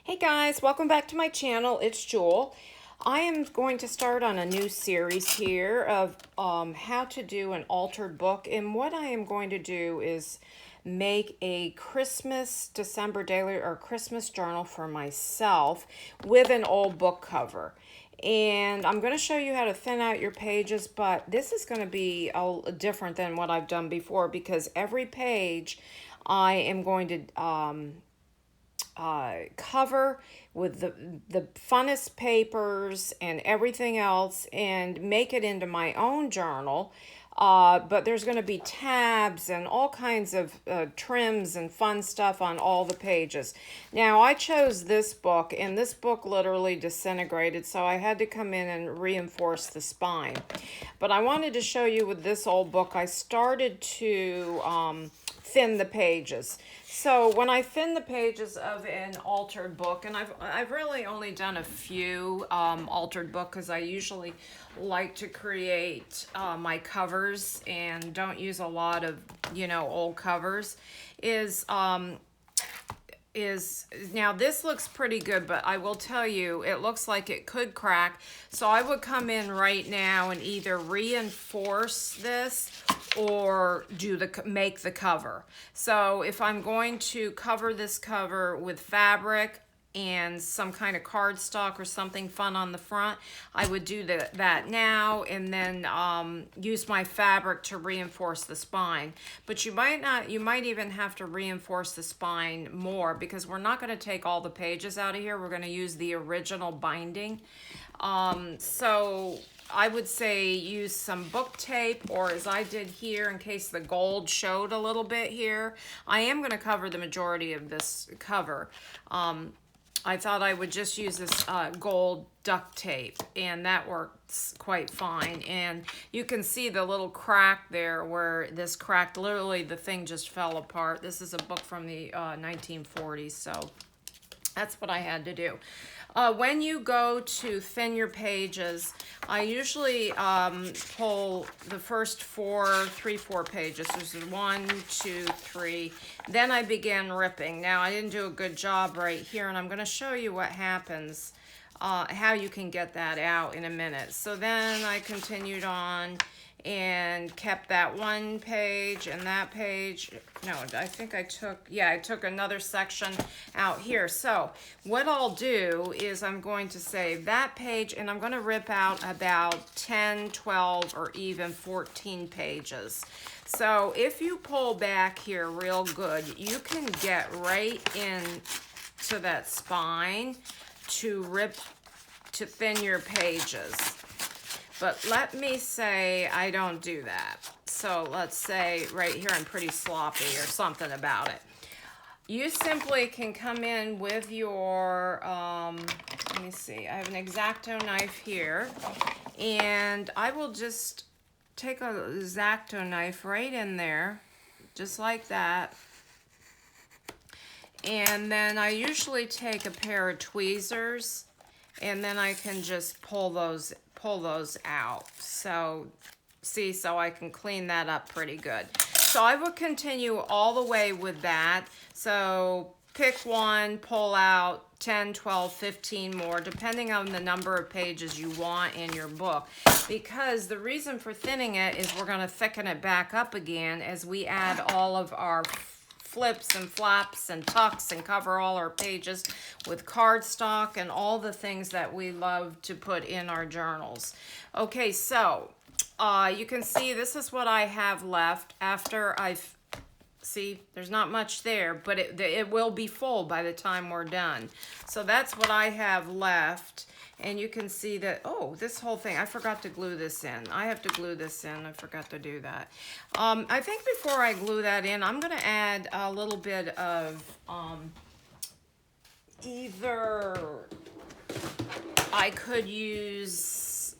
Hey guys, welcome back to my channel. It's Jewel. I am going to start on a new series here of how to do an altered book. And what I am going to do is make a Christmas December daily or Christmas journal for myself with an old book cover. And I'm going to show you how to thin out your pages, but this is going to be different than what I've done before because every page I am going to cover with the funnest papers and everything else and make it into my own journal. But there's going to be tabs and all kinds of trims and fun stuff on all the pages. Now, I chose this book, and this book literally disintegrated, so I had to come in and reinforce the spine. But I wanted to show you with this old book, I started to thin the pages. So when I thin the pages of an altered book, and I've really only done a few altered book because I usually like to create my covers and don't use a lot of old covers. Is now this looks pretty good, but I will tell you it looks like it could crack, so I would come in right now and either reinforce this or make the cover. So if I'm going to cover this cover with fabric and some kind of cardstock or something fun on the front, I would do that now and then use my fabric to reinforce the spine. But you might even have to reinforce the spine more because we're not going to take all the pages out of here. We're going to use the original binding. So I would say use some book tape, or as I did here in case the gold showed a little bit here. I am going to cover the majority of this cover. I thought I would just use this gold duct tape, and that works quite fine. And you can see the little crack there where this cracked. Literally, the thing just fell apart. This is a book from the 1940s, so that's what I had to do. When you go to thin your pages, I usually pull the first four pages. There's 1, 2, 3. Then I begin ripping. Now, I didn't do a good job right here, and I'm going to show you what happens, how you can get that out in a minute. So then I continued on and kept that one page and that page. No, I think I took another section out here. So what I'll do is I'm going to save that page, and I'm going to rip out about 10, 12, or even 14 pages. So if you pull back here real good, you can get right in to that spine to thin your pages. But let me say I don't do that. So let's say right here I'm pretty sloppy or something about it. You simply can come in with your, let me see, I have an X-Acto knife here. And I will just take a X-Acto knife right in there, just like that. And then I usually take a pair of tweezers, and then I can just pull those out. So see, so I can clean that up pretty good. So I would continue all the way with that. So pick one, pull out 10, 12, 15 more, depending on the number of pages you want in your book. Because the reason for thinning it is we're going to thicken it back up again as we add all of our flips and flaps and tucks and cover all our pages with cardstock and all the things that we love to put in our journals. Okay, so you can see this is what I have left after see, there's not much there, but it will be full by the time we're done. So that's what I have left. And you can see that, oh, this whole thing, I forgot to glue this in. I have to glue this in. I forgot to do that. I think before I glue that in, I'm going to add a little bit of either I could use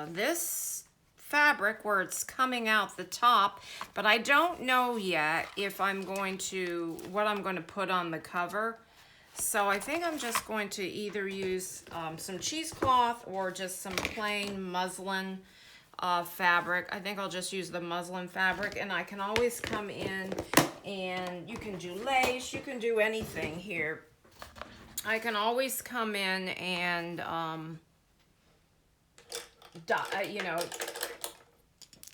this fabric where it's coming out the top, but I don't know yet if I'm going to, what I'm going to put on the cover. So I think I'm just going to either use some cheesecloth or just some plain muslin fabric. I think I'll just use the muslin fabric, and I can always come in and you can do lace, you can do anything here. I can always come in and, you know,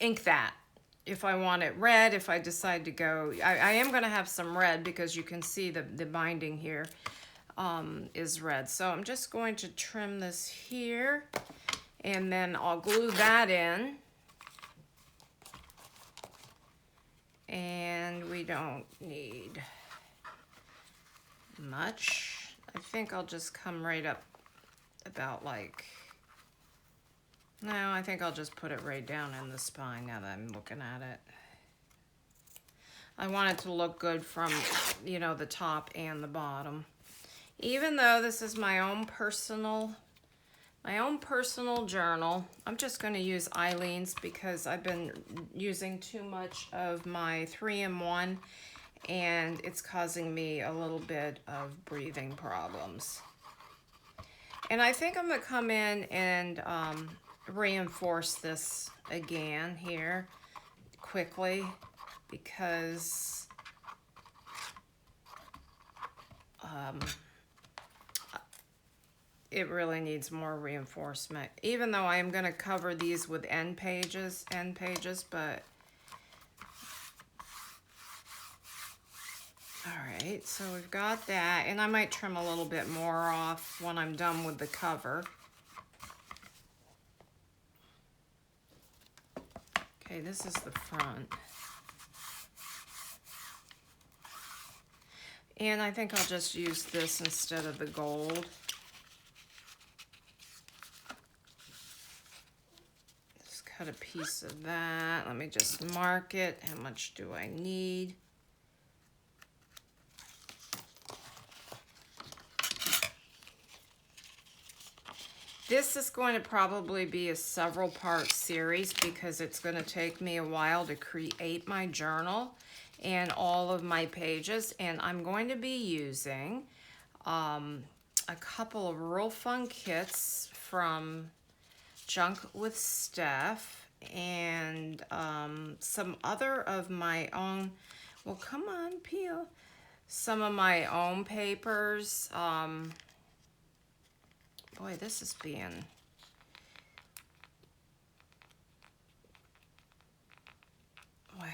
ink that. If I want it red, if I decide to go, I am going to have some red because you can see the binding here is red. So I'm just going to trim this here, and then I'll glue that in. And we don't need much. I think I'll just come right up about like, no, I think I'll just put it right down in the spine now that I'm looking at it. I want it to look good from, you know, the top and the bottom. Even though this is my own personal journal, I'm just going to use Eileen's because I've been using too much of my 3-in-1 and it's causing me a little bit of breathing problems. And I think I'm going to come in and reinforce this again here quickly because it really needs more reinforcement. Even though I am going to cover these with end pages, but all right, so we've got that, and I might trim a little bit more off when I'm done with the cover. Okay, this is the front. And I think I'll just use this instead of the gold. Just cut a piece of that. Let me just mark it. How much do I need? This is going to probably be a several part series because it's going to take me a while to create my journal and all of my pages. And I'm going to be using a couple of real fun kits from Junk with Steph and some other of my own, well, come on, peel. Some of my own papers. Boy, this is being... Wow.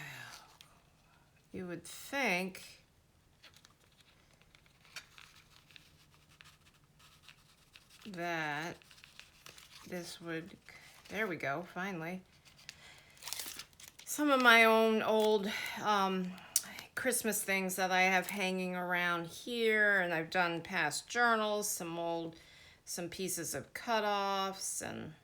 You would think that this would... There we go, finally. Some of my own old Christmas things that I have hanging around here, and I've done past journals, some pieces of cutoffs, and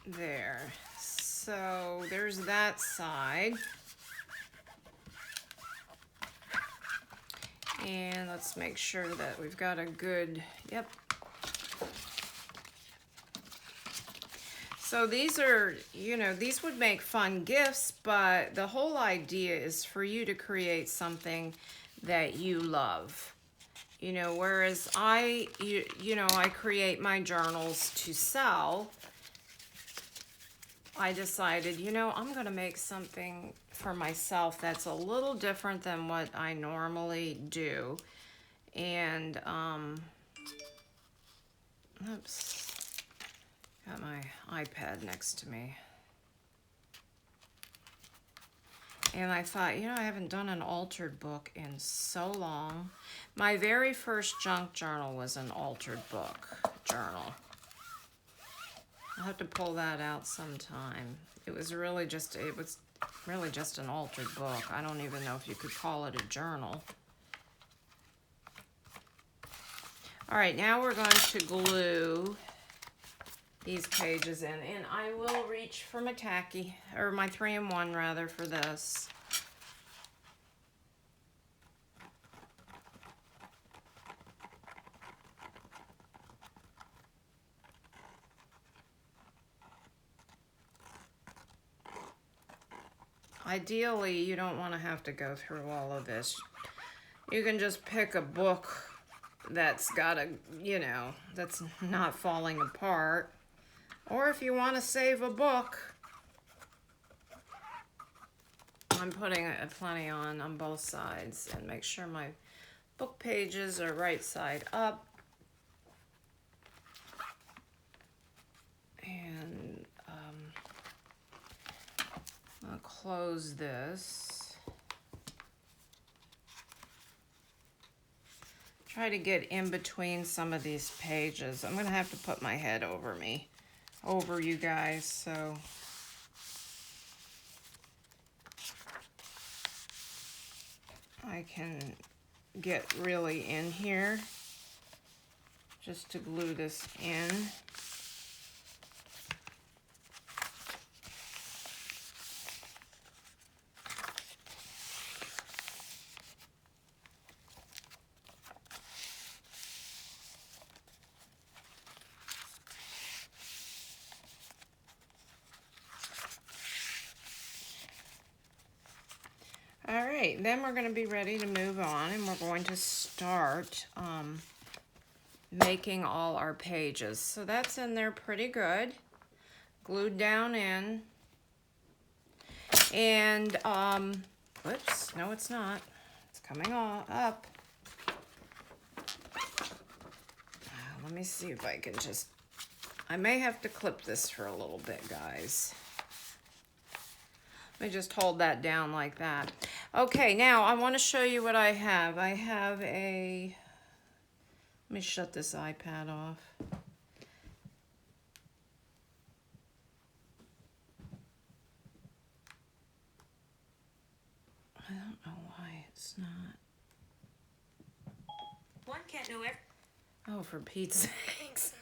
there. So there's that side. And let's make sure that we've got a good, yep. So these are, you know, these would make fun gifts, but the whole idea is for you to create something that you love. You know, whereas I create my journals to sell, I decided, you know, I'm going to make something for myself that's a little different than what I normally do. And, oops, got my iPad next to me. And I thought, you know, I haven't done an altered book in so long. My very first junk journal was an altered book journal. I'll have to pull that out sometime. It was really just an altered book. I don't even know if you could call it a journal. All right, now we're going to glue these pages in, and I will reach for my tacky, or my 3-in-1 rather, for this. Ideally, you don't want to have to go through all of this. You can just pick a book that's got a, you know, that's not falling apart. Or if you want to save a book, I'm putting plenty on both sides, and make sure my book pages are right side up. And I'll close this. Try to get in between some of these pages. I'm gonna have to put my head over you guys, so. I can get really in here just to glue this in. All right, then we're going to be ready to move on, and we're going to start making all our pages. So that's in there pretty good, glued down in. And, whoops, no it's not. It's coming all up. Let me see if I can just, I may have to clip this for a little bit, guys. Let me just hold that down like that. Okay, now I want to show you what I have. I have a, let me shut this iPad off. I don't know why it's not. One can't know everything. Oh, for Pete's sakes.